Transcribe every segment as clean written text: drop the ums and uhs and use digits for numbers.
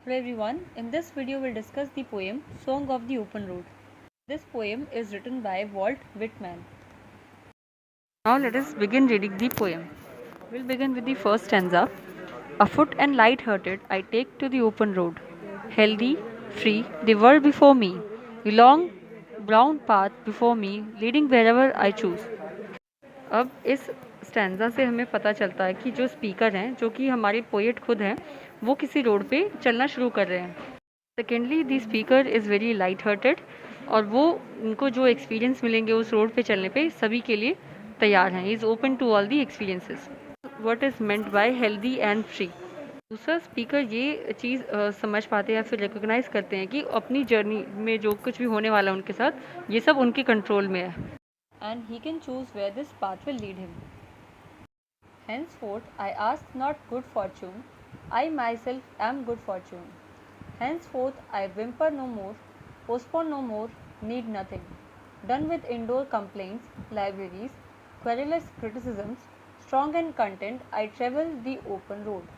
Hello everyone, in this video we'll discuss the poem Song of the Open Road. This poem is written by Walt Whitman. Now let us begin reading the poem. We'll begin with the first stanza. Afoot and light-hearted I take to the open road. Healthy, free, the world before me. A long brown path before me, leading wherever I choose. अब इस stanza से हमें पता चलता है कि जो speaker हैं, जो कि हमारे पोएट खुद हैं, वो किसी रोड पे चलना शुरू कर रहे हैं. Secondly the speaker is very light hearted और वो उनको जो एक्सपीरियंस मिलेंगे उस रोड पे चलने पे सभी के लिए तैयार हैं. Is open to all the experiences. What is meant by healthy and free. दूसरा स्पीकर ये चीज़ समझ पाते हैं या फिर रिकोगनाइज करते हैं कि अपनी जर्नी में जो कुछ भी होने वाला है उनके साथ, ये सब उनके कंट्रोल में है. And he can choose where this path will lead him. Henceforth I ask not good fortune, I myself am good fortune. Henceforth I whimper no more, postpone no more, need nothing. Done with indoor complaints, libraries, querulous criticisms, strong and content I travel the open road.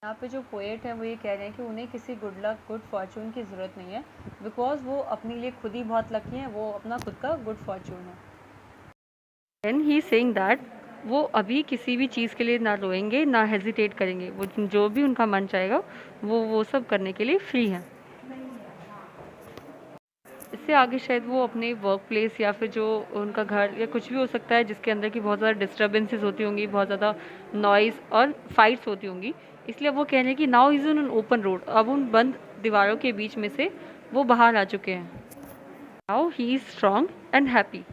यहाँ पे जो poet है वो ये कह रहे हैं कि उन्हें किसी गुड लक गुड फॉर्चून की ज़रूरत नहीं है, बिकॉज वो अपने लिए खुद ही बहुत लकी हैं, वो अपना खुद का गुड फॉर्चून है. देन ही सेइंग दैट वो अभी किसी भी चीज़ के लिए ना रोएंगे ना हेजिटेट करेंगे. वो जो भी उनका मन चाहेगा वो सब करने के लिए फ्री हैं. इससे आगे शायद वो अपने वर्क प्लेस या फिर जो उनका घर या कुछ भी हो सकता है जिसके अंदर की बहुत ज़्यादा डिस्टर्बेंसेस होती होंगी, बहुत ज़्यादा नॉइज़ और फाइट्स होती होंगी, इसलिए वो कह रहे हैं कि now is in an open road. अब उन बंद दीवारों के बीच में से वो बाहर आ चुके हैं. Now he is strong and happy.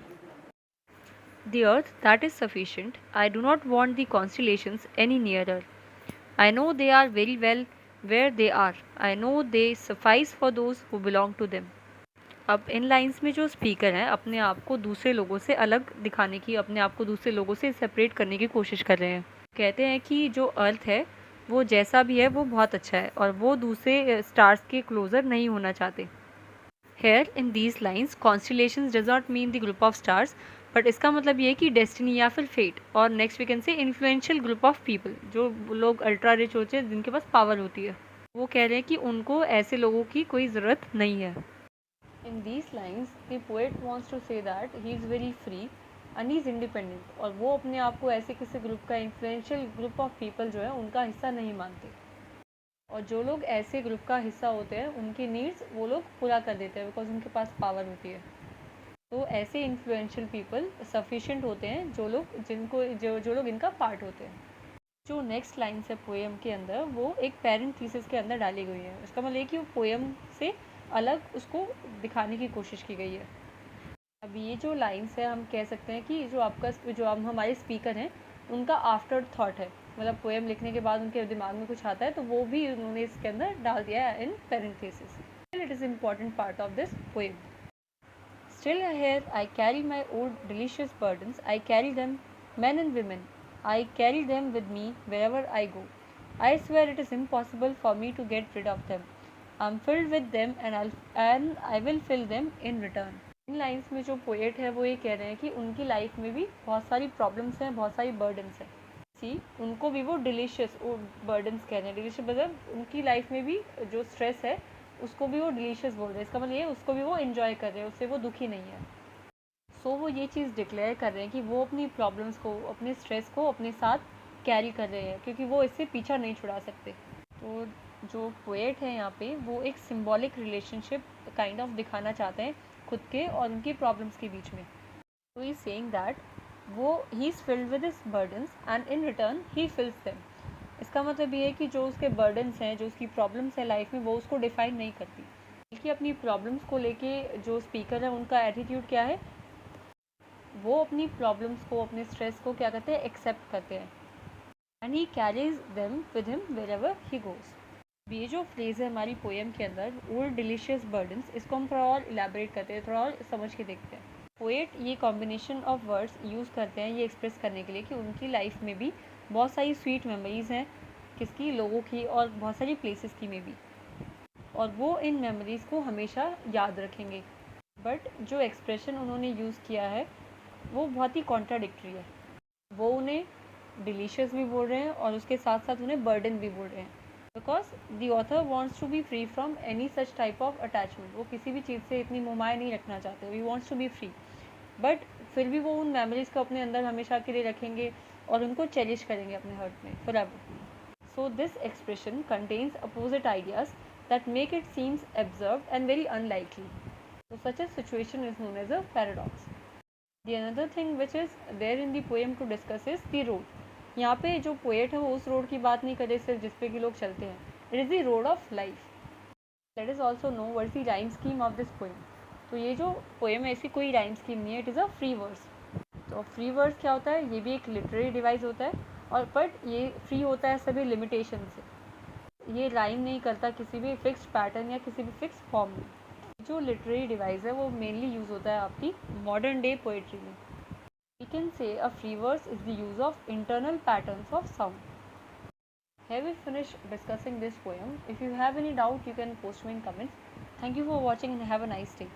The earth that is sufficient, I do not want the constellations any nearer. I know they are very well where they are. I know they suffice for those who belong to them. अब इन lines में जो speaker हैं अपने आप को दूसरे लोगों से अलग दिखाने की, अपने आप को दूसरे लोगों से सेपरेट करने की कोशिश कर रहे हैं. कहते हैं कि जो अर्थ है वो जैसा भी है वो बहुत अच्छा है और वो दूसरे स्टार्स के क्लोजर नहीं होना चाहते. Here in these lines constellations does not mean the group of stars, but इसका मतलब ये है कि डेस्टिनी या फिर फेट, और next we can say influential group of people, जो लोग अल्ट्रा रिच होते हैं जिनके पास पावर होती है. वो कह रहे हैं कि उनको ऐसे लोगों की कोई ज़रूरत नहीं है. In these lines the poet wants to say that he is very free and he is independent, और वो अपने आप को ऐसे किसी ग्रुप का, इन्फ्लुएंशियल ग्रुप ऑफ पीपल जो है उनका हिस्सा नहीं मानते. और जो लोग ऐसे ग्रुप का हिस्सा होते हैं उनकी नीड्स वो लोग पूरा कर देते हैं बिकॉज उनके पास पावर होती है. तो ऐसे इन्फ्लुएंशियल पीपल सफिशिएंट होते हैं जो लोग इनका पार्ट होते हैं. जो नेक्स्ट लाइन्स है पोएम के अंदर वो एक पेरेंट थीसिस के अंदर डाली गई है. इसका मतलब ये कि वो पोएम से अलग उसको दिखाने की कोशिश की गई है. अब ये जो लाइन्स है हम कह सकते हैं कि जो हमारे स्पीकर हैं उनका आफ्टर थॉट है. मतलब पोएम लिखने के बाद उनके दिमाग में कुछ आता है तो वो भी उन्होंने इसके अंदर डाल दिया है in parenthesis. It is important part of this poem. Still here I carry my old delicious burdens, I carry them, men and women, I carry them with me wherever I go. I swear it is impossible for me to get rid of them. I am filled with them and I will fill them in return. In lines में जो poet है वो ये कह रहे हैं कि उनकी लाइफ में भी बहुत सारी प्रॉब्लम्स हैं, बहुत सारी बर्डन्स हैं. उनको भी वो डिलीशियस बर्डन्स कह रहे हैं. डिलीशियस मतलब उनकी लाइफ में भी जो स्ट्रेस है उसको भी वो डिलीशियस बोल रहे हैं. इसका मतलब ये उसको भी वो इन्जॉय कर रहे हैं, उससे वो दुखी नहीं है. सो वो ये चीज़ डिक्लेयर कर रहे हैं कि वो अपनी प्रॉब्लम्स को, अपने स्ट्रेस को अपने साथ कैरी कर रहे हैं क्योंकि वो इससे पीछा नहीं छुड़ा सकते. तो जो पोएट है यहाँ पे वो एक सिम्बॉलिक रिलेशनशिप काइंड ऑफ दिखाना चाहते हैं खुद के और उनकी प्रॉब्लम्स के बीच में. तो ही सेइंग दैट वो he is filled with his burdens and in return he fills them. इसका मतलब ये है कि जो उसके बर्डन्स हैं, जो उसकी प्रॉब्लम्स है लाइफ में, वो उसको डिफाइन नहीं करती, बल्कि अपनी प्रॉब्लम्स को लेके जो स्पीकर है उनका एटीट्यूड क्या है, वो अपनी प्रॉब्लम्स को, अपने स्ट्रेस को क्या करते हैं, एक्सेप्ट करते हैं. And he carries them with him wherever he goes. ये जो फ्रेज़ है हमारी पोएम के अंदर, ओल्ड डिलीशियस बर्डन्स, इसको हम थोड़ा और इलेबोरेट करते हैं, थोड़ा और समझ के देखते हैं. पोएट ये कॉम्बिनेशन ऑफ वर्ड्स यूज़ करते हैं ये एक्सप्रेस करने के लिए कि उनकी लाइफ में भी बहुत सारी स्वीट मेमोरीज़ हैं, किसकी, लोगों की, और बहुत सारी प्लेसेस की में भी, और वो इन मेमोरीज़ को हमेशा याद रखेंगे. बट जो एक्सप्रेशन उन्होंने यूज़ किया है वो बहुत ही कॉन्ट्राडिक्टरी है. वो उन्हें डिलीशियस भी बोल रहे हैं और उसके साथ साथ उन्हें बर्डन भी बोल रहे हैं. Because the author wants to be free from any such type of attachment. वो किसी भी चीज़ से इतनी मुमाय नहीं रखना चाहते. We wants to be free, but फिर भी वो उन मेमोरीज़ को अपने अंदर हमेशा के लिए रखेंगे और उनको चेरिश करेंगे अपने हार्ट में for ever. So this expression contains opposite ideas that make it seems absurd and very unlikely. So such a situation is known as a paradox. The another thing which is there in the poem to discuss is the road. यहाँ पे जो poet है वो उस road की बात नहीं कर रहे सिर्फ जिस पे कि लोग चलते हैं. It is the road of life. Let us also know what is the rhyme scheme of this poem. तो ये जो पोएम है इसकी कोई राइम स्कीम नहीं है. It is a free verse. तो फ्री वर्स क्या होता है? ये भी एक लिटरेरी डिवाइस होता है और बट ये फ्री होता है सभी लिमिटेशन से. ये राइम नहीं करता किसी भी फिक्स्ड पैटर्न या किसी भी फिक्स फॉर्म में. जो लिटरेरी डिवाइस है वो मेनली यूज़ होता है आपकी मॉडर्न डे पोएट्री में. We can say a free verse is the use of internal patterns of sound. Have we finished discussing this poem? If you have any doubt, you can post me in comments. Thank you for watching and have a nice day.